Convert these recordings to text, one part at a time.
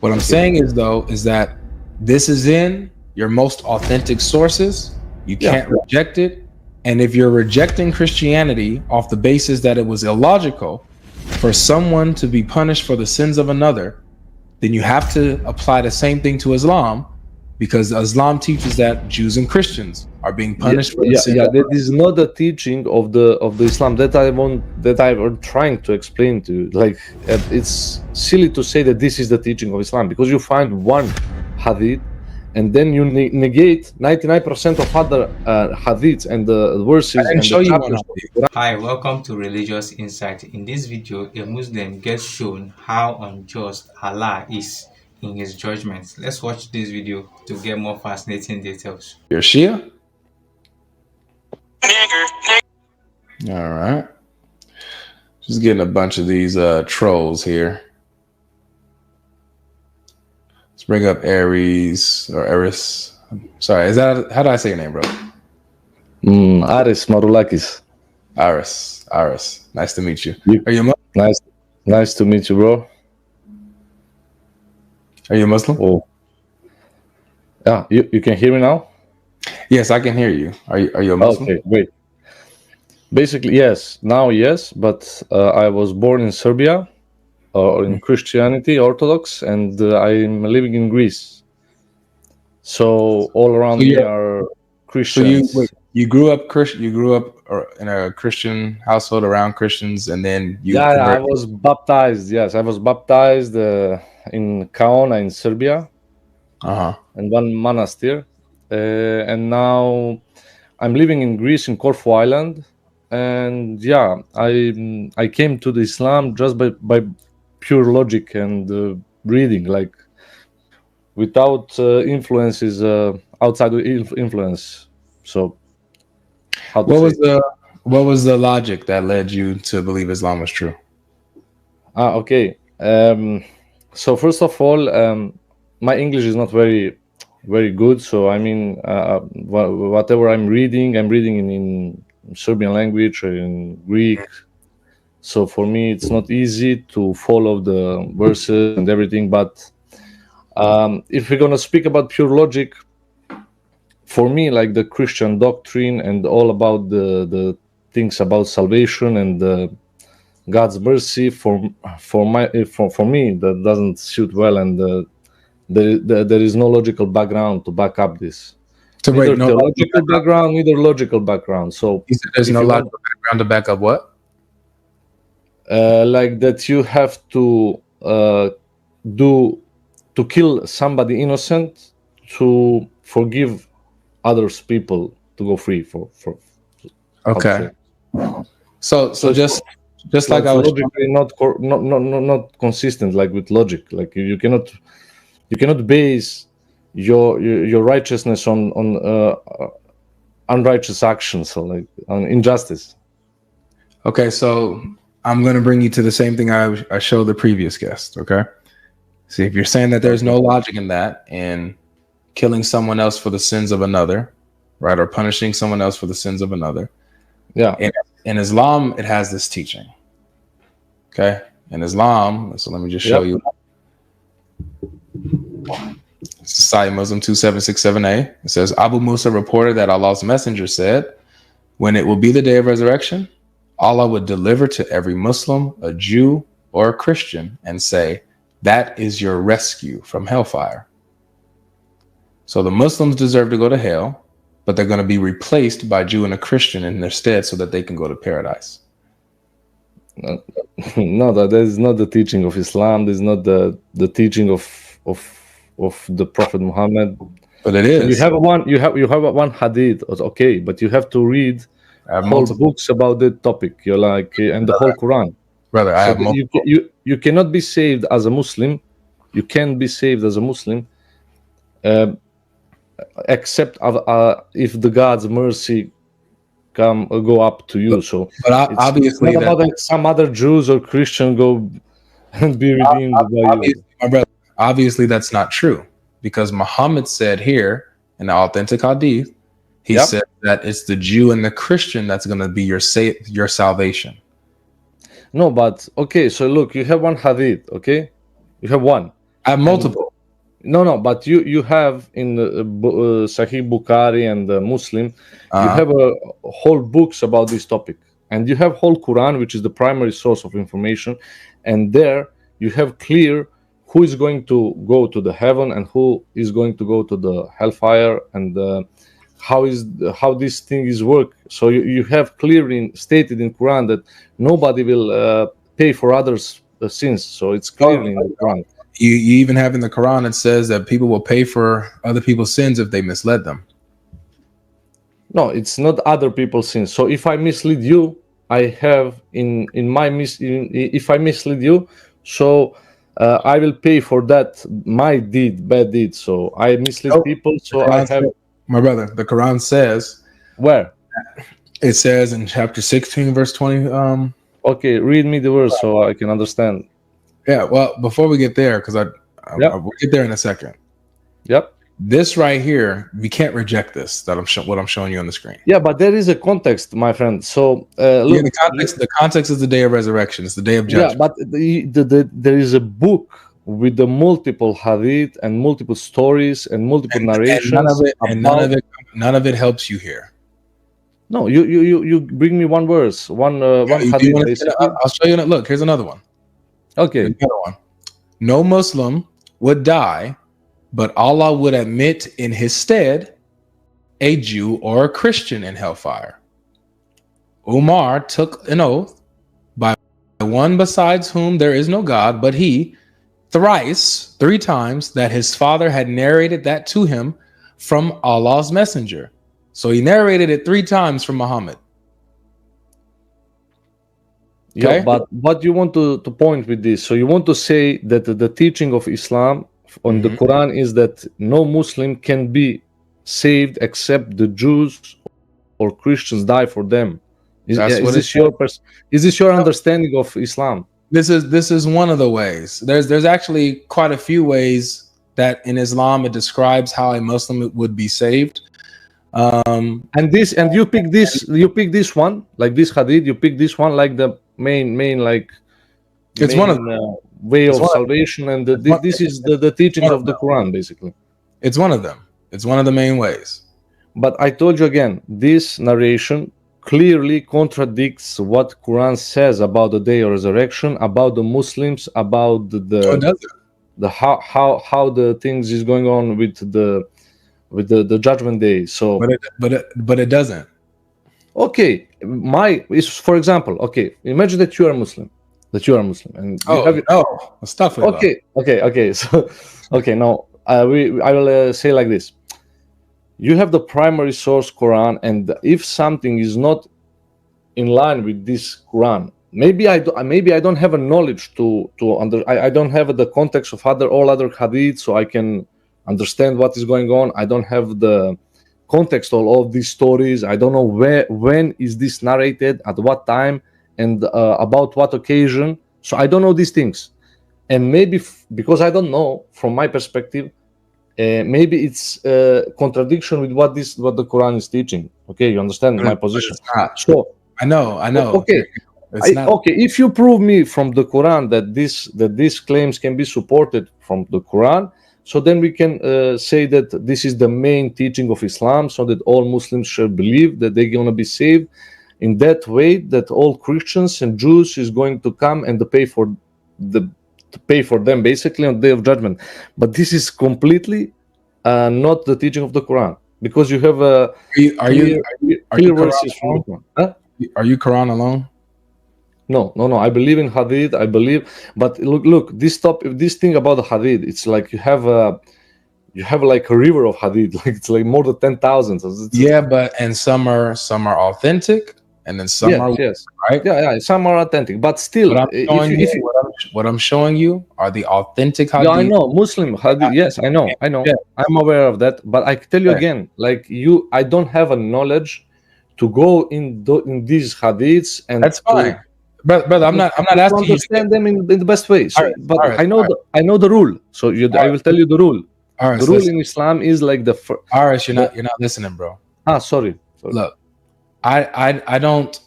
What I'm saying is, though, is that this is in your most authentic sources. You can't reject it. And if you're rejecting Christianity off the basis that it was illogical for someone to be punished for the sins of another, then you have to apply the same thing to Islam, because Islam teaches that Jews and Christians are being punished for the sins. That is not the teaching of the Islam that I am trying to explain to you. Like, it's silly to say that this is the teaching of Islam, because you find one hadith and then you negate 99% of other hadiths and the verses and the chapters. Hi, welcome to Religious Insight. In this video, a Muslim gets shown how unjust Allah is in his judgments. Let's watch this video to get more fascinating details. You're Shia? All right. Just getting a bunch of these trolls here. Let's bring up Aris or Aris. Sorry, is that, how do I say your name, bro? Aris Marulakis. Aris. Nice to meet you. Are you Nice to meet you, bro. Are you a Muslim? Oh, yeah. You can hear me now? Yes, I can hear you. Are you a Muslim? Okay, wait. Basically, yes. Now, yes, but I was born in Serbia, in Christianity, Orthodox, and I'm living in Greece. So all around me are Christians. So you grew up Christian. You grew up in a Christian household around Christians, and then you. Yeah, I was baptized. Yes, I was baptized in Kaona in Serbia, in one monastery, and now I'm living in Greece in Corfu Island. And yeah, I came to the Islam just by pure logic and reading, like without influences, outside influence. So, what was the logic that led you to believe Islam was true? Okay. So first of all, my English is not very good. So I mean, whatever I'm reading in Serbian language or in Greek. So for me, it's not easy to follow the verses and everything. But if we're gonna speak about pure logic, for me, like the Christian doctrine and all about the things about salvation and God's mercy, for me, that doesn't suit well, and there is no logical background to back up this. So neither theological background, neither logical background. So there's no logical background to back up what? Like that you have to kill somebody innocent to forgive others people to go free for okay. So just like I was logically not consistent, like with logic. Like you cannot base your righteousness on unrighteous actions, so like on injustice. Okay, so I'm going to bring you to the same thing I showed the previous guest. Okay, see, if you're saying that there's no logic in that, and killing someone else for the sins of another, right, or punishing someone else for the sins of another, yeah. In Islam, it has this teaching. Okay, in Islam, so let me just show you. Sahih Muslim 2767a. It says Abu Musa reported that Allah's messenger said, when it will be the day of resurrection, Allah would deliver to every Muslim, a Jew, or a Christian and say, that is your rescue from hellfire. So the Muslims deserve to go to hell, but they're going to be replaced by a Jew and a Christian in their stead so that they can go to paradise. No, that is not the teaching of Islam. This is not the teaching of the Prophet Muhammad. But it is. You have one hadith, okay, but you have to read whole books about the topic. You're like, and the whole Quran. Brother, I have multiple. You cannot be saved as a Muslim. You can't be saved as a Muslim, except if the God's mercy go up to you. But obviously, it's not about some other Jews or Christian go and be redeemed by you. My brother, obviously, that's not true, because Muhammad said here in the authentic Hadith, he said that it's the Jew and the Christian that's going to be your salvation. No, but okay. So look, you have one Hadith. Okay, you have one. I have multiple. No, but you have in Sahih Bukhari and Muslim, you have a whole books about this topic, and you have whole Quran, which is the primary source of information, and there you have clear who is going to go to the heaven and who is going to go to the hellfire, and how this thing is work. So you have clearly stated in Quran that nobody will pay for others' sins. So it's clearly in the Quran. You even have in the Quran, it says that people will pay for other people's sins if they misled them. No, it's not other people's sins. So if I mislead you, I have if I mislead you, so I will pay for that bad deed. So I mislead people. So I have my brother. The Quran says where it says in chapter 16, verse 20. Okay, read me the verse so I can understand. Yeah, well, before we get there, because we'll get there in a second. Yep. This right here, we can't reject this. What I'm showing you on the screen. Yeah, but there is a context, my friend. So look, the context is the day of resurrection. It's the day of judgment. Yeah, but there is a book with the multiple hadith and multiple stories and multiple narrations. None of it helps you here. No, you bring me one verse, one hadith. I'll show you. Look, here's another one. Okay. Another one. No Muslim would die, but Allah would admit in his stead a Jew or a Christian in hellfire. Umar took an oath by one besides whom there is no God, but he, three times, that his father had narrated that to him from Allah's messenger. So he narrated it 3 times from Muhammad. Okay? Yeah, but what you want to point with this? So you want to say that the teaching of Islam on the Quran is that no Muslim can be saved except the Jews or Christians die for them. Is this your understanding of Islam? This is one of the ways. There's actually quite a few ways that in Islam it describes how a Muslim would be saved. And you pick this one, like this hadith, you pick this one like the main one of them. Way of salvation, and this is the teachings of the Quran, basically. It's one of them. It's one of the main ways. But I told you again, this narration clearly contradicts what Quran says about the day of resurrection, about the Muslims, about how the things is going on with the judgment day. So, but it doesn't. Okay, for example, okay, imagine that you are Muslim. And stuff. Okay. So, okay. Now, I will say like this: you have the primary source Quran, and if something is not in line with this Quran, maybe I don't have a knowledge I don't have the context of all other hadith, so I can understand what is going on. I don't have the context of all these stories. I don't know when is this narrated, at what time, and about what occasion. So I don't know these things, and maybe because I don't know, from my perspective, maybe it's contradiction with what the Quran is teaching. Okay, you understand my position? So I know. Okay, okay. If you prove me from the Quran that these claims can be supported from the Quran, so then we can say that this is the main teaching of Islam, so that all Muslims should believe that they're going to be saved in that way, that all Christians and Jews is going to come and to pay for them basically on the day of judgment. But this is completely not the teaching of the Quran, because you have clear verses from the Quran. Huh? Are you Quran alone? No. I believe in Hadith. But look. This thing about the Hadith, it's like you have like a river of Hadith. Like it's like more than 10,000. Yeah, and some are authentic, and then some are right. Yeah. Some are authentic, but still, what I'm showing you are the authentic Hadith. Yeah, I know Muslim Hadith. Yes, I know. Yeah. I'm aware of that. But I tell you again, like I don't have a knowledge to go in these Hadiths, and that's fine. Brother, I'm not asking you to understand them in the best way. So, I know the rule. So I will tell you the rule. Aris, the rule in Islam is like the Aris, you're not listening, bro. Sorry. Look, I don't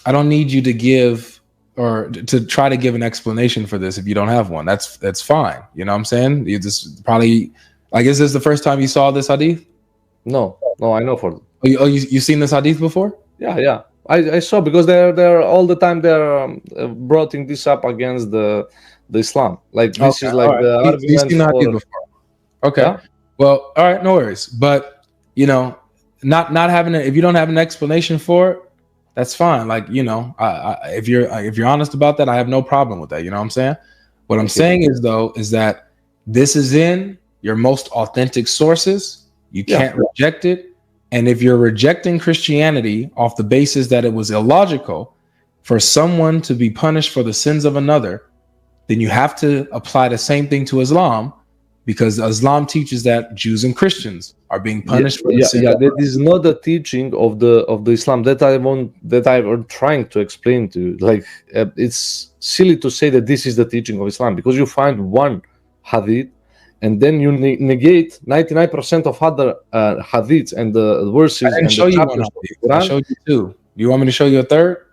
need you to give or to try to give an explanation for this if you don't have one. That's fine. You know what I'm saying? You just probably, I guess this is the first time you saw this hadith? No, I know for. You seen this hadith before? Yeah. I saw, because they're all the time they're broughting this up against the Islam. Like this is like the argument you've seen the hadith for. before. Okay. Yeah? Well, all right, no worries. But not having if you don't have an explanation for it, that's fine. Like, if you're honest about that, I have no problem with that. You know what I'm saying? What I'm saying is that this is in your most authentic sources. You can't reject it. And if you're rejecting Christianity off the basis that it was illogical for someone to be punished for the sins of another, then you have to apply the same thing to Islam, because Islam teaches that Jews and Christians are being punished for the sins. Yeah, that is not the teaching of the Islam that I'm trying to explain to you. Like, it's silly to say that this is the teaching of Islam, because you find one hadith and then you negate 99% of other hadiths and the verses. I didn't show you one. I showed you two. Do you want me to show you a third?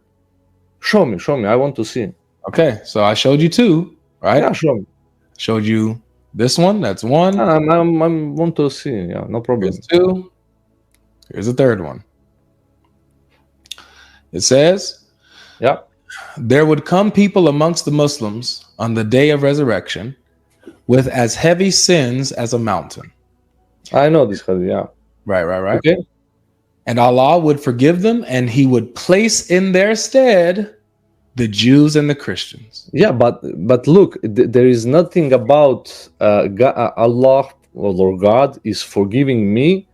Show me. I want to see. Okay, so I showed you two, right? Yeah, show me. Showed you this one. That's one. I want to see. Yeah, no problem. Here's two. Here's a third one. It says, yeah, there would come people amongst the Muslims on the day of resurrection with as heavy sins as a mountain. I know this hadith, yeah. Right. Okay. And Allah would forgive them, and He would place in their stead the Jews and the Christians. Yeah, but look, there is nothing about Allah or God is forgiving me,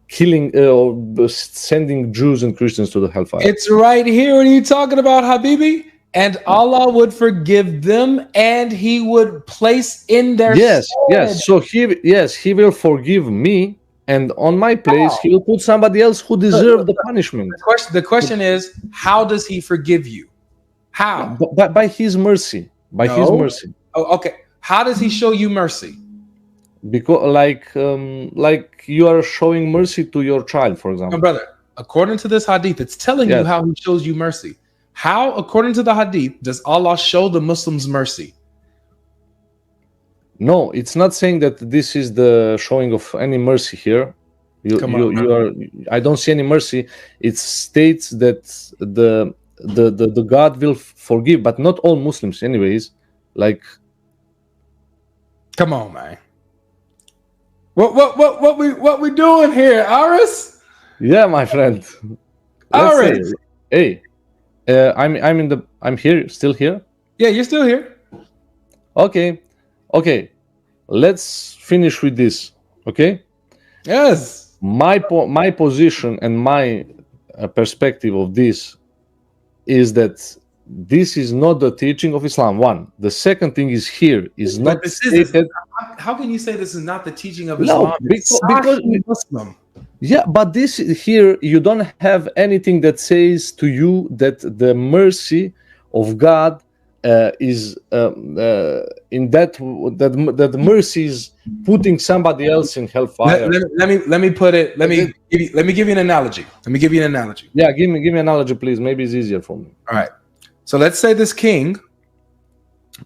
killing or sending Jews and Christians to the hellfire. It's right here. What are you talking about, Habibi? And Allah would forgive them, and He would place in their stead. Yes. So He will forgive me, and on my place He will put somebody else who deserves the punishment. The question is, how does He forgive you? How? By His mercy. His mercy. Oh, okay. How does He show you mercy? Because like you are showing mercy to your child, for example. No, brother, according to this hadith, it's telling you how He shows you mercy. How, according to the hadith, does Allah show the Muslims mercy? No, it's not saying that this is the showing of any mercy here. I don't see any mercy. It states that the God will forgive, but not all Muslims, anyways. Like, come on, man. What we doing here, Aris? Yeah, my friend. Aris. Hey, I'm here, still here. Yeah, you're still here. Okay. Let's finish with this. Okay. Yes. My position and my perspective of this is that this is not the teaching of Islam. One. The second thing is here is not. But this is. How can you say this is not the teaching of Islam? No, because Muslim. Yeah, but this here, you don't have anything that says to you that the mercy of God is in that the mercy is putting somebody else in hellfire. Let me put it. Let me give you an analogy. Yeah, give me an analogy, please. Maybe it's easier for me. All right. So let's say this king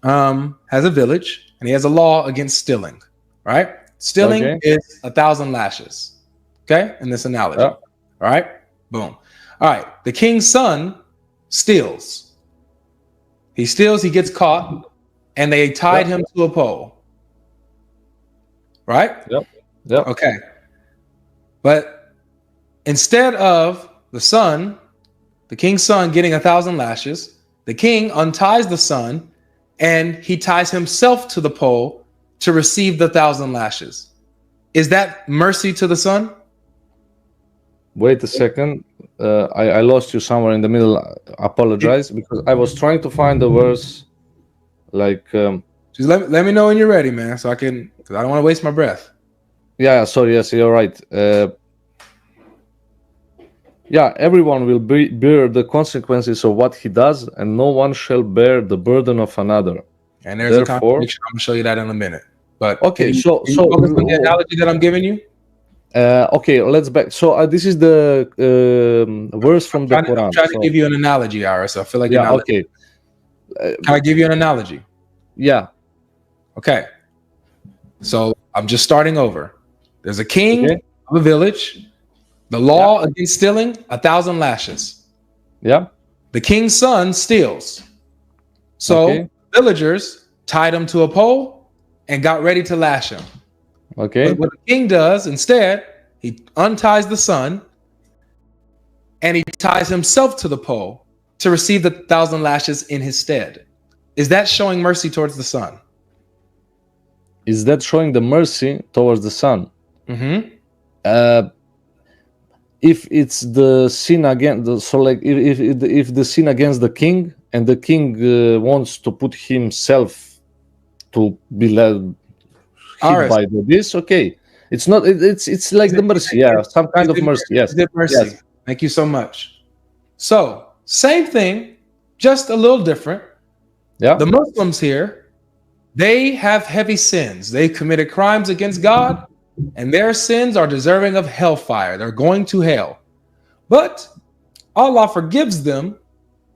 has a village and he has a law against stealing. Right? Stealing is 1,000 lashes. Okay, in this analogy. Yeah. All right, boom. All right, the king's son steals. He steals, he gets caught, and they tied him to a pole. Right? Yep. Okay. But instead of the king's son getting 1,000 lashes, the king unties the son and he ties himself to the pole to receive the 1,000 lashes. Is that mercy to the son? Wait a second. I lost you somewhere in the middle. Apologize, because I was trying to find the verse. Like, just let me know when you're ready, man, so I can, because I don't want to waste my breath. Yeah. Sorry. Yes, you're right. Yeah, everyone will bear the consequences of what he does, and no one shall bear the burden of another. And there's a contradiction. I'm gonna show you that in a minute. But okay, so focus on the analogy that I'm giving you. Okay, let's back. So this is the verse from the Quran. I'm trying to give you an analogy, Aris. I feel like okay. Can I give you an analogy? Yeah. Okay. So I'm just starting over. There's a king Okay. of a village. The law against stealing, 1,000 lashes. Yeah. The king's son steals. So Okay. villagers tied him to a pole and got ready to lash him. Okay. But what the king does instead, he unties the son and he ties himself to the pole to receive the 1,000 lashes in his stead. Is that showing mercy towards the son? Is that showing the mercy towards the son? Mm-hmm. If it's the sin against, so like if the sin against the king, and the king wants to put himself to be hit Aris, by this, okay, it's not. It's like the mercy, yeah, some kind of mercy. Yes, is it mercy? yes. Thank you so much. So same thing, just a little different. Yeah. The Muslims here, they have heavy sins. They committed crimes against God, and their sins are deserving of hellfire. They're going to hell. But Allah forgives them,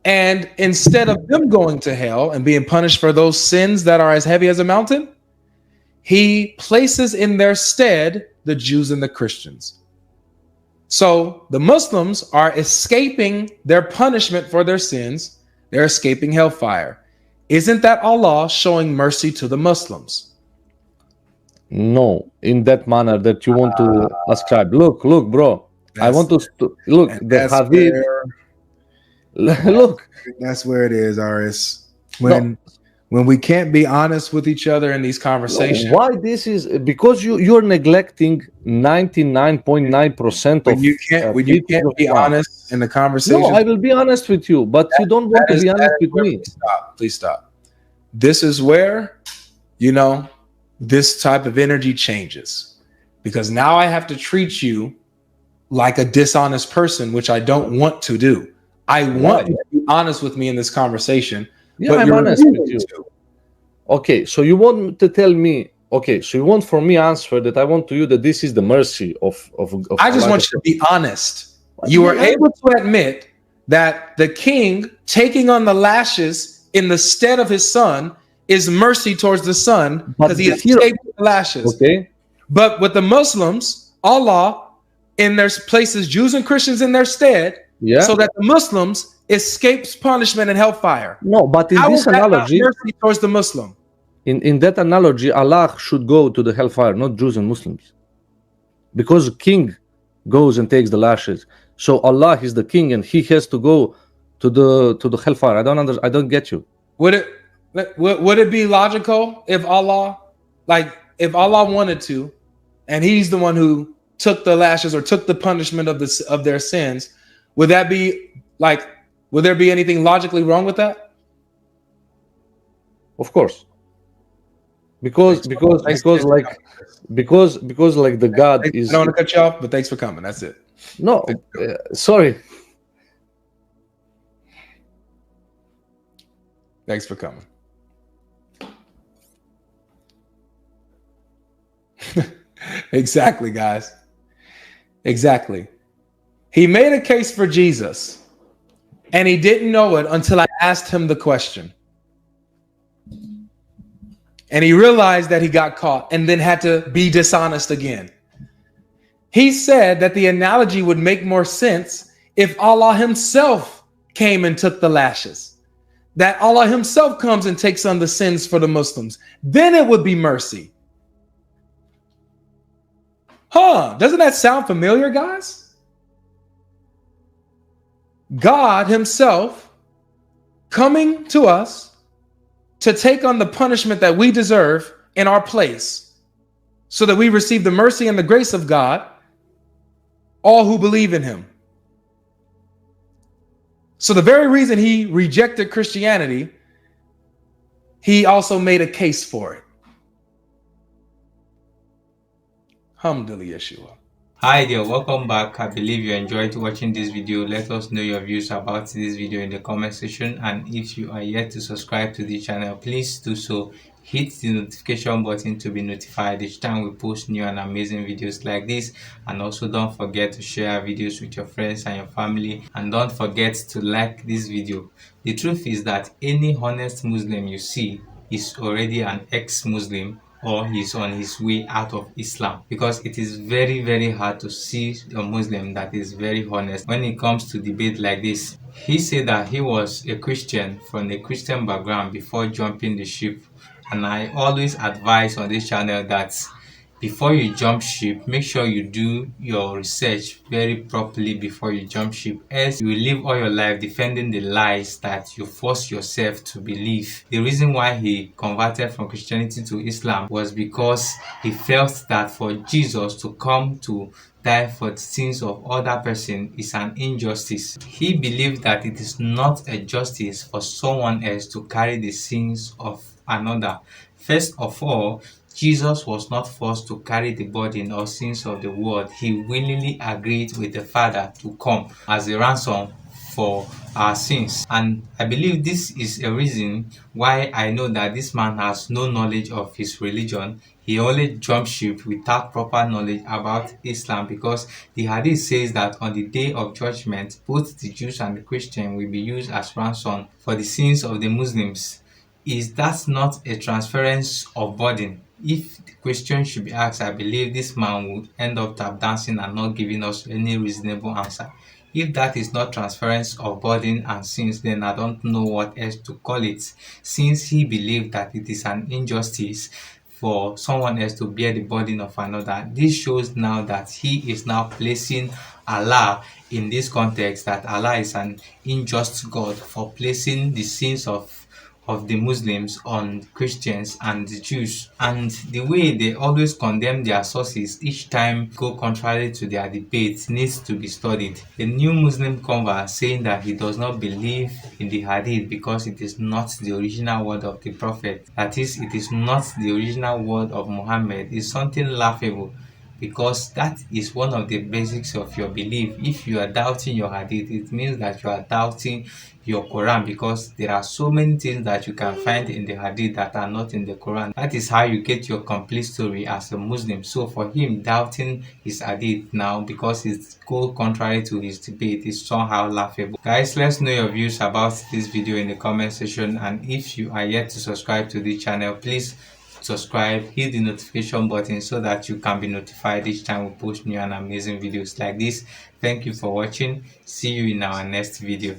and instead of them going to hell and being punished for those sins that are as heavy as a mountain, He places in their stead the Jews and the Christians. So the Muslims are escaping their punishment for their sins. They're escaping hellfire. Isn't that Allah showing mercy to the Muslims? No, in that manner that you want to ascribe. Look, bro. I want to look the Hadith. Look, that's where it is, Aris. When we can't be honest with each other in these conversations. Why this is because you're neglecting 99.9% of when you can't be honest in the conversation. No, I will be honest with you, but you don't want to be honest with me. Please stop. This is where, this type of energy changes, because now I have to treat you like a dishonest person, which I don't want to do. I want you to be honest with me in this conversation. Yeah, I'm honest with you. Okay, so you want to tell me, so you want for me answer that I want to you that this is the mercy of I just want you to be honest. You were able to admit that the king taking on the lashes in the stead of his son is mercy towards the son because he escaped the lashes. Okay. But with the Muslims, Allah in their places Jews and Christians in their stead, so that the Muslims escapes punishment and hellfire. No, but in this analogy, mercy towards the Muslim. In that analogy, Allah should go to the hellfire, not Jews and Muslims, because the king goes and takes the lashes. So Allah is the king, and he has to go to the hellfire. I don't get you. Would it be logical if Allah wanted to, and He's the one who took the lashes or took the punishment of their sins? Would there be anything logically wrong with that? Of course. Because the God is. I don't want to cut you off, but thanks for coming. That's it. No, sorry. Thanks for coming. Exactly, guys. Exactly. He made a case for Jesus, and he didn't know it until I asked him the question. And he realized that he got caught and then had to be dishonest again. He said that the analogy would make more sense if Allah himself came and took the lashes. That Allah himself comes and takes on the sins for the Muslims. Then it would be mercy. Doesn't that sound familiar, guys? God himself coming to us to take on the punishment that we deserve in our place, so that we receive the mercy and the grace of God, all who believe in him. So the very reason he rejected Christianity, he also made a case for it. Alhamdulillah, Yeshua. Hi there, welcome back. I believe you enjoyed watching this video. Let us know your views about this video in the comment section, and if you are yet to subscribe to the channel, please do so. hit the notification button to be notified each time we post new and amazing videos like this. And also don't forget to share videos with your friends and your family, and don't forget to like this video. The truth is that any honest Muslim you see is already an ex-Muslim, or he's on his way out of Islam, because it is very hard to see a Muslim that is very honest when it comes to debate like this. He said that he was a Christian from a Christian background before jumping the ship, and I always advise on this channel that before you jump ship, make sure you do your research very properly before you jump ship, else you will live all your life defending the lies that you force yourself to believe. The reason why he converted from Christianity to Islam was because he felt that for Jesus to come to die for the sins of other person is an injustice. He believed that it is not a justice for someone else to carry the sins of another. First of all, Jesus was not forced to carry the burden or sins of the world. He willingly agreed with the Father to come as a ransom for our sins. And I believe this is a reason why I know that this man has no knowledge of his religion. He only jumped ship without proper knowledge about Islam, because the Hadith says that on the day of judgment, both the Jews and the Christians will be used as ransom for the sins of the Muslims. Is that not a transference of burden? If the question should be asked, I believe this man would end up tap dancing and not giving us any reasonable answer. If that is not transference of burden and sins, then I don't know what else to call it, since he believed that it is an injustice for someone else to bear the burden of another. This shows now that he is now placing Allah in this context, that Allah is an unjust God for placing the sins of the Muslims on Christians and the Jews. And the way they always condemn their sources each time go contrary to their debate needs to be studied. A new Muslim convert saying that he does not believe in the Hadith because it is not the original word of the Prophet, that is, it is not the original word of Muhammad, is something laughable, because that is one of the basics of your belief. If you are doubting your Hadith, it means that you are doubting your Quran, because there are so many things that you can find in the Hadith that are not in the Quran. That is how you get your complete story as a Muslim. So for him, doubting his Hadith now because it's go contrary to his debate is somehow laughable. Guys, let's know your views about this video in the comment section, and if you are yet to subscribe to the channel, please subscribe, hit the notification button so that you can be notified each time we post new and amazing videos like this. Thank you for watching. See you in our next video.